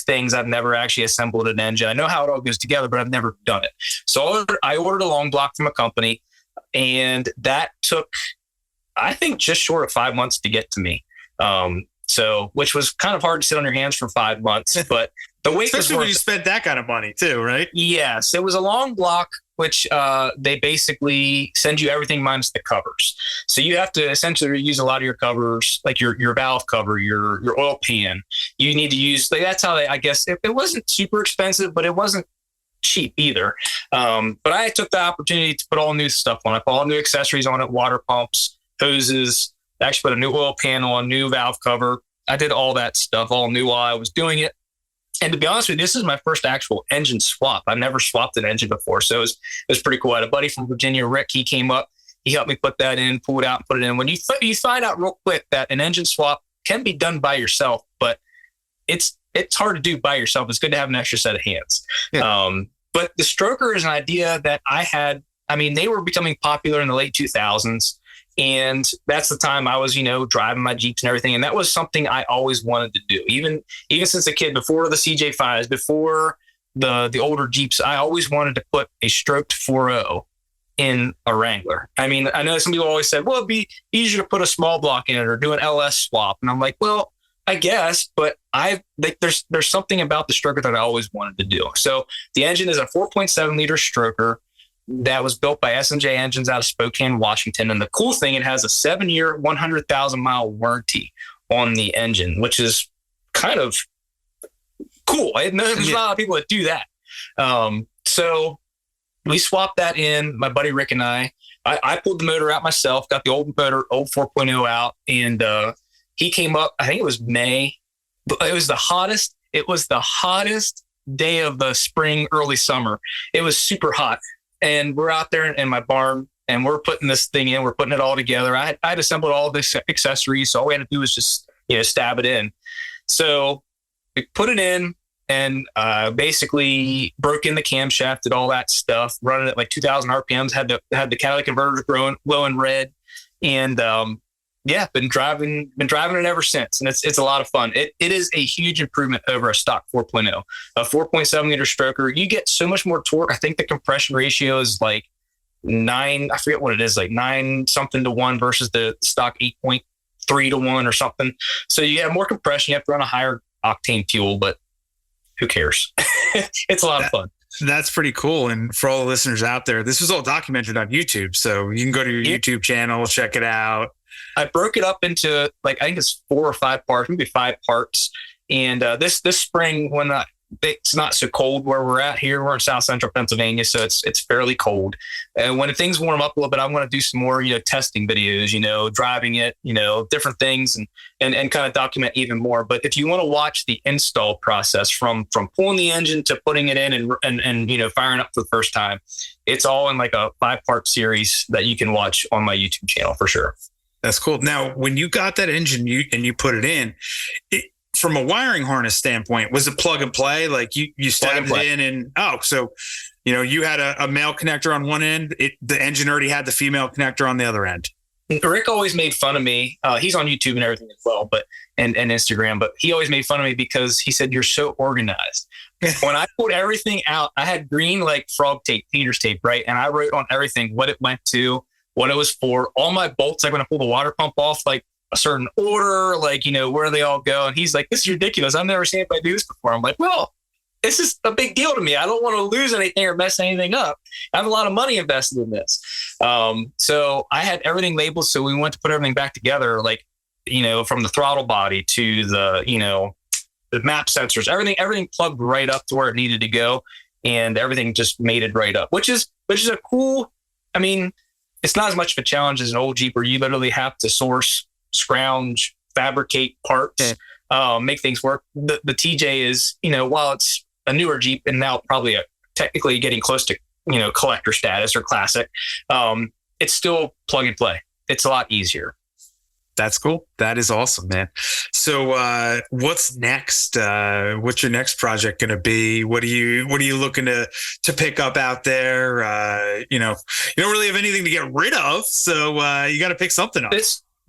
[SPEAKER 2] things. I've never actually assembled an engine. I know how it all goes together, but I've never done it. So I ordered a long block from a company, and that took, I think, just short of 5 months to get to me. So, which was kind of hard to sit on your hands for 5 months, but the wait
[SPEAKER 1] especially when you spent that kind of money too, right?
[SPEAKER 2] Yes, it was a long block, which they basically send you everything minus the covers. So you have to essentially use a lot of your covers, like your valve cover, your oil pan. You need to use, like, that's how I guess it wasn't super expensive, but it wasn't cheap either. But I took the opportunity to put all new stuff on it, put all new accessories on it, water pumps, hoses. I actually put a new oil pan on, new valve cover. I did all that stuff, all new while I was doing it. And to be honest with you, this is my first actual engine swap. I've never swapped an engine before. So it was pretty cool. I had a buddy from Virginia, Rick, he came up, he helped me put that in, pull it out, and put it in. When you find out real quick that an engine swap can be done by yourself, but it's hard to do by yourself. It's good to have an extra set of hands. Yeah. But the stroker is an idea that I had. I mean, they were becoming popular in the late 2000s. And that's the time I was, driving my Jeeps and everything. And that was something I always wanted to do. Even since a kid, before the CJ5s, before the older Jeeps, I always wanted to put a stroked 4.0 in a Wrangler. I mean, I know some people always said, well, it'd be easier to put a small block in it or do an LS swap. And I'm like, well, I guess, but there's something about the stroker that I always wanted to do. So the engine is a 4.7 liter stroker that was built by S&J Engines out of Spokane, Washington. And the cool thing, it has a 7-year, 100,000 mile warranty on the engine, which is kind of cool. There's a lot of people that do that. So we swapped that in, my buddy Rick and I pulled the motor out myself, got the old 4.0 out, and he came up, I think it was May. It was the hottest day of the spring, early summer. It was super hot. And we're out there in my barn, and we're putting this thing in. We're putting it all together. I'd assembled all this accessories, so all we had to do was just stab it in. So we put it in, and basically broke in the camshaft, did all that stuff, running at like 2,000 RPMs. Had the catalytic converter glowing red, and been driving it ever since, and it's a lot of fun. It is a huge improvement over a stock 4.0. A 4.7 liter stroker, you get so much more torque. I think the compression ratio is like 9, I forget what it is, like 9 something to 1 versus the stock 8.3 to 1 or something. So you have more compression, you have to run a higher octane fuel, but who cares? It's a lot of fun.
[SPEAKER 1] That's pretty cool. And for all the listeners out there, this was all documented on YouTube. So you can go to your YouTube channel, check it out.
[SPEAKER 2] I broke it up into I think it's 4 or 5 parts, maybe 5 parts. And this spring, when it's not so cold where we're at here, we're in South Central Pennsylvania, so it's fairly cold. And when things warm up a little bit, I want to do some more, testing videos, driving it, different things, and kind of document even more. But if you want to watch the install process from pulling the engine to putting it in and firing up for the first time, it's all in like a 5-part series that you can watch on my YouTube channel for sure.
[SPEAKER 1] That's cool. Now, when you got that engine and you put it in, from a wiring harness standpoint, was it plug and play? Like you stabbed it in and, so, you had a male connector on one end. The engine already had the female connector on the other end.
[SPEAKER 2] Rick always made fun of me. He's on YouTube and everything as well, and Instagram, but he always made fun of me because he said, "You're so organized." When I pulled everything out, I had green like frog tape, painter's tape, right? And I wrote on everything what it went to, what it was for. All my bolts, like when I pull the water pump off, like a certain order, like, where they all go. And he's like, "This is ridiculous. I've never seen anybody do this before." I'm like, well, this is a big deal to me. I don't want to lose anything or mess anything up. I have a lot of money invested in this. So I had everything labeled. So we went to put everything back together, like, from the throttle body to the, the map sensors, everything plugged right up to where it needed to go. And everything just mated right up, which is a cool, it's not as much of a challenge as an old Jeep where you literally have to source, scrounge, fabricate parts, make things work. The TJ is, while it's a newer Jeep and now probably technically getting close to, collector status or classic, it's still plug and play. It's a lot easier.
[SPEAKER 1] That's cool. That is awesome, man. So what's next? What's your next project going to be? What are you looking to pick up out there? You don't really have anything to get rid of. So you got to pick something up.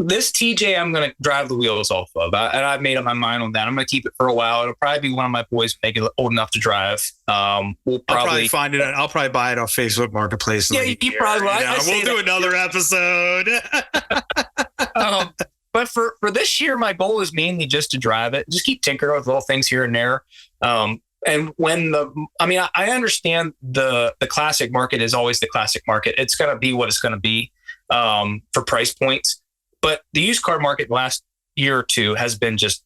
[SPEAKER 2] This TJ, I'm going to drive the wheels off of. And I've made up my mind on that. I'm going to keep it for a while. It'll probably be one of my boys make it old enough to drive. I'll probably find it.
[SPEAKER 1] I'll probably buy it off Facebook Marketplace.
[SPEAKER 2] Yeah, you probably will.
[SPEAKER 1] We'll do another episode.
[SPEAKER 2] But for this year, my goal is mainly just to drive it, just keep tinkering with little things here and there. And when I understand the classic market is always the classic market. It's going to be what it's going to be for price points. But the used car market the last year or two has been just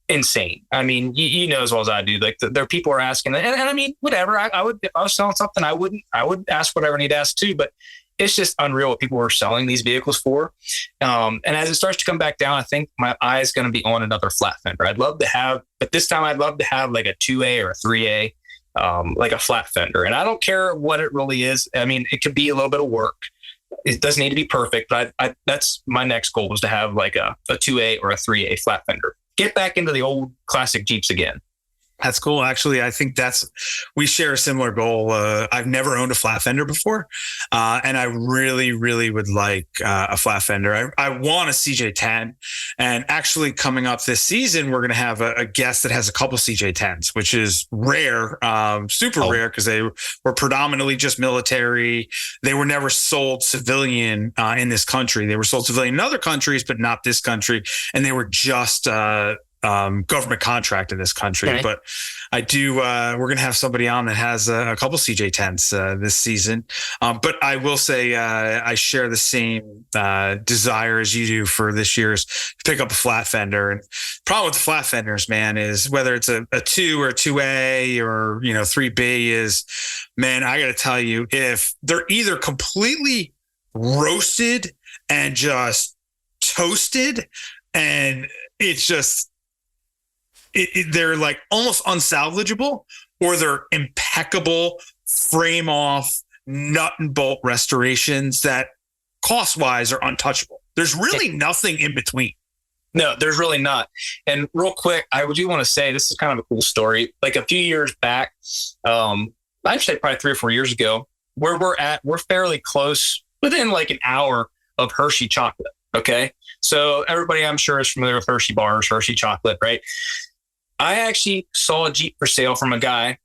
[SPEAKER 2] insane. You know as well as I do. Like there are people are asking, and whatever. I was selling something. I would ask whatever I need to ask too. But it's just unreal what people are selling these vehicles for. And as it starts to come back down, I think my eye is going to be on another flat fender. But this time I'd love to have like a 2A or a 3A, like a flat fender. And I don't care what it really is. It could be a little bit of work. It doesn't need to be perfect, but that's my next goal is to have like a 2A or a 3A flat fender. Get back into the old classic Jeeps again.
[SPEAKER 1] That's cool. Actually, I think we share a similar goal. I've never owned a flat fender before. And I really, really would like a flat fender. I want a CJ10. And actually coming up this season, we're going to have a guest that has a couple CJ10s, which is rare, super rare because they were predominantly just military. They were never sold civilian in this country. They were sold civilian in other countries, but not this country. And they were just government contract in this country. Okay. But I do, we're going to have somebody on that has a couple CJ10s this season. But I will say I share the same desire as you do for this year's to pick up a flat fender. And problem with the flat fenders, man, is whether it's a 2 or a 2A or 3B is, man, I got to tell you, if they're either completely roasted and just toasted and it's just they're like almost unsalvageable, or they're impeccable frame off nut and bolt restorations that cost wise are untouchable. There's really nothing in between.
[SPEAKER 2] No, there's really not. And real quick, I do want to say this is kind of a cool story. Like a few years back, I'd say probably 3 or 4 years ago, where we're fairly close, within like an hour of Hershey chocolate. Okay. So everybody I'm sure is familiar with Hershey bars, Hershey chocolate, right? I actually saw a Jeep for sale from a guy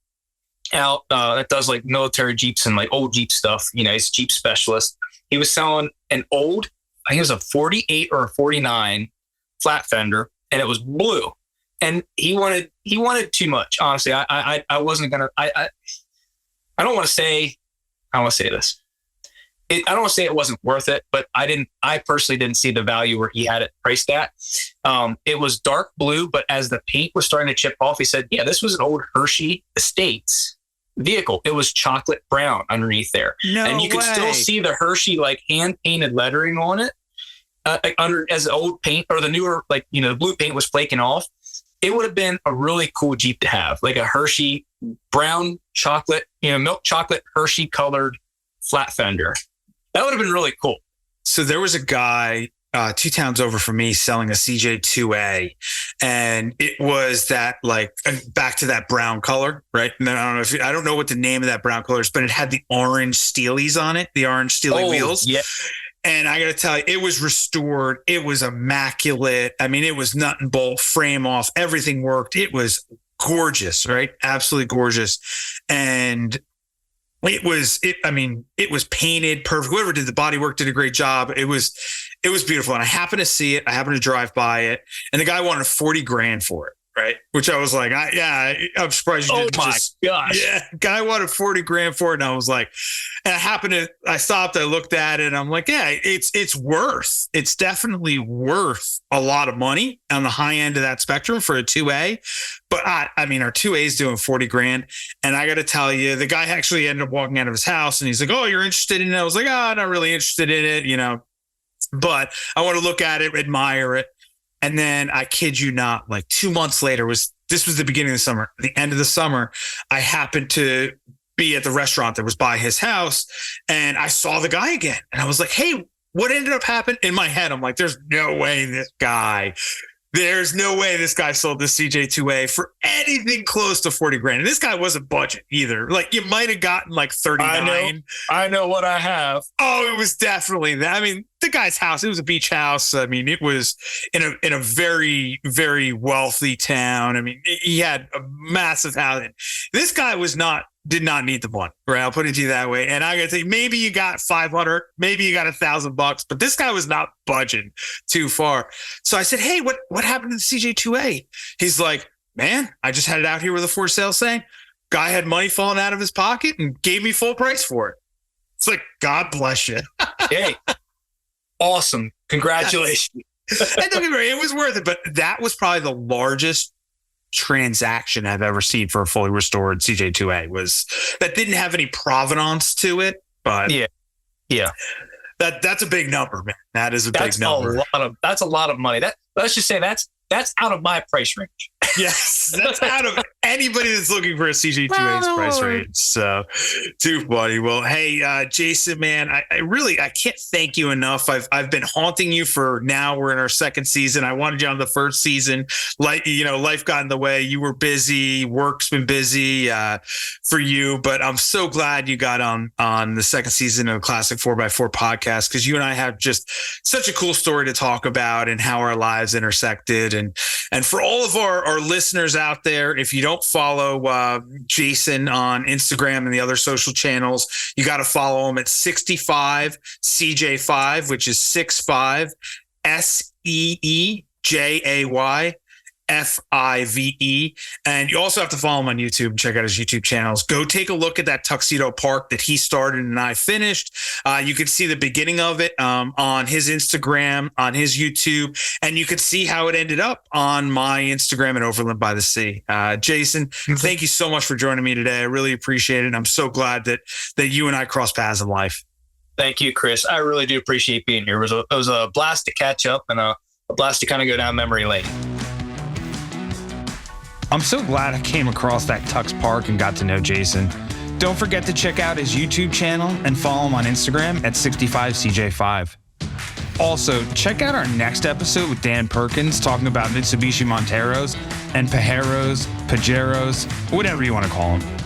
[SPEAKER 2] out that does like military Jeeps and like old Jeep stuff. He's a Jeep specialist. He was selling an old, I think it was a 48 or a 49 flat fender, and it was blue. And he wanted too much. Honestly, I wasn't gonna. I don't want to say. I want to say this. I don't want to say it wasn't worth it, but I personally didn't see the value where he had it priced at. It was dark blue, but as the paint was starting to chip off, he said, yeah, this was an old Hershey Estates vehicle. It was chocolate brown underneath there.
[SPEAKER 1] No
[SPEAKER 2] and you could still see the Hershey like hand painted lettering on it under as old paint, or the newer, like, the blue paint was flaking off. It would have been a really cool Jeep to have, like a Hershey brown chocolate, milk chocolate Hershey colored flat fender. That would have been really cool.
[SPEAKER 1] So there was a guy two towns over from me selling a CJ2A, and it was that like back to that brown color, right? And then I don't know what the name of that brown color is, but it had the orange steelies on it, the orange steely wheels.
[SPEAKER 2] Yeah.
[SPEAKER 1] And I got to tell you, it was restored. It was immaculate. I mean, it was nut and bolt, frame off, everything worked. It was gorgeous, right? Absolutely gorgeous. And it was painted perfect. Whoever did the body work did a great job. It was beautiful. And I happened to see it. I happened to drive by it, and the guy wanted 40 grand for it. Right. Which I was like, I'm surprised you didn't.
[SPEAKER 2] Oh my gosh.
[SPEAKER 1] Yeah. Guy wanted 40 grand for it. And I was like, and I stopped, I looked at it, and I'm like, yeah, it's definitely worth a lot of money on the high end of that spectrum for a 2A. But I mean, our 2A is doing 40 grand. And I got to tell you, the guy actually ended up walking out of his house, and he's like, oh, you're interested in it? I was like, oh, not really interested in it, but I want to look at it, admire it. And then I kid you not, like 2 months later this was the beginning of the summer. At the end of the summer, I happened to be at the restaurant that was by his house, and I saw the guy again. And I was like, hey, what ended up happening? In my head, I'm like, there's no way this guy sold this CJ2A for anything close to 40 grand. And this guy wasn't budget either. Like, you might have gotten like 39.
[SPEAKER 2] I know what I have.
[SPEAKER 1] Oh, it was definitely that. I mean, the guy's house, it was a beach house. I mean, it was in a very, very wealthy town. I mean, he had a massive house. This guy did not need the money, right? I'll put it to you that way. And I gotta say, maybe you got 500, maybe you got $1,000, but this guy was not budging too far. So I said, hey, what happened to the CJ2A? He's like, man, I just had it out here with a for sale sign. Guy had money falling out of his pocket and gave me full price for it. It's like, God bless you.
[SPEAKER 2] Hey, awesome. Congratulations.
[SPEAKER 1] And don't get me wrong, it was worth it, but that was probably the largest transaction I've ever seen for a fully restored CJ2A. Was that didn't have any provenance to it, but yeah, that's a big number, man. That is a big number.
[SPEAKER 2] That's a lot of money. Let's just say that's out of my price range.
[SPEAKER 1] Yes, that's out of anybody that's looking for a CJ2A's price range. So, too funny. Well, hey, Jason, man, I can't thank you enough. I've been haunting you for now. We're in our second season. I wanted you on the first season. Life got in the way. You were busy. Work's been busy for you, but I'm so glad you got on the second season of Classic 4x4 podcast, because you and I have just such a cool story to talk about and how our lives intersected. And for all of our listeners out there, if you don't follow Jason on Instagram and the other social channels, you got to follow him at 65 CJ5, which is 65 SEEJAY FIVE. And you also have to follow him on YouTube and check out his YouTube channels. Go take a look at that Tuxedo Park that he started and I finished. You can see the beginning of it on his Instagram, on his YouTube, and you can see how it ended up on my Instagram at Overland by the Sea. Jason, thank you so much for joining me today. I really appreciate it. I'm so glad that you and I crossed paths in life.
[SPEAKER 2] Thank you, Chris. I really do appreciate being here. It was a blast to catch up and a blast to kind of go down memory lane.
[SPEAKER 1] I'm so glad I came across that Tux Park and got to know Jason. Don't forget to check out his YouTube channel and follow him on Instagram at 65CJ5. Also, check out our next episode with Dan Perkins talking about Mitsubishi Monteros and Pajeros, whatever you want to call them.